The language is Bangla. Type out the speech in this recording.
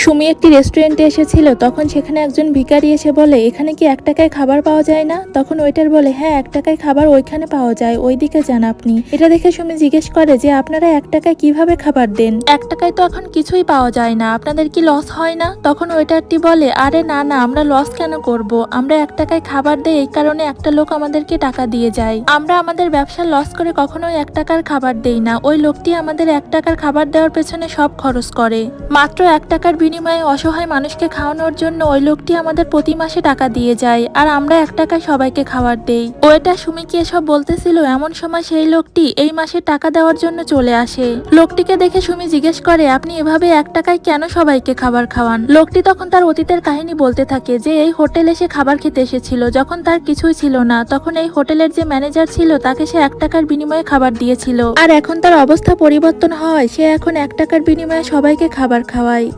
সুমি একটি রেস্টুরেন্টে এসেছিল, তখন সেখানে একজন ভিখারি এসে বলে, এখানে কি 1 টাকায় খাবার পাওয়া যায় না? তখন ওয়েটার বলে, হ্যাঁ 1 টাকায় খাবার ওইখানে পাওয়া যায়, ওইদিকে যান আপনি। এটা দেখে সুমি জিজ্ঞেস করে যে আপনারা 1 টাকায় কিভাবে খাবার দেন? 1 টাকায় তো এখন কিছুই পাওয়া যায় না, আপনাদের কি লস হয় না? তখন ওয়েটারটি বলে, আরে না না, আমরা লস কেন করব? আমরা 1 টাকায় খাবার দেই এই কারণে একটা লোক আমাদেরকে টাকা দিয়ে যায়। আমরা আমাদের ব্যবসা লস করে কখনোই 1 টাকার খাবার দেই না। ওই লোকটি আমাদের 1 টাকার খাবার দেওয়ার পেছনে সব খরচ করে। মাত্র 1 টাকার বিনিময়ে অসহায় মানুষকে খাওয়ানোর জন্য ওই লোকটি আমাদের প্রতি মাসে টাকা দিয়ে যায়, আর আমরা 1 টাকায় সবাইকে খাবার দেই। ওইটা সুমিকে এসব বলতেছিল, এমন সময় সেই লোকটি এই মাসে টাকা দেওয়ার জন্য চলে আসে। লোকটিকে দেখে সুমি জিজ্ঞেস করে, আপনি এভাবে 1 টাকায় কেন সবাইকে খাবার খাওয়ান? লোকটি তখন তার অতীতের কাহিনী বলতে থাকে যে এই হোটেলে সে খাবার খেতে এসেছিল যখন তার কিছুই ছিল না, তখন এই হোটেলের যে ম্যানেজার ছিল তাকে সে 1 টাকার বিনিময়ে খাবার দিয়েছিল, আর এখন তার অবস্থা পরিবর্তন হয়, সে এখন 1 টাকার বিনিময়ে সবাইকে খাবার খাওয়ায়।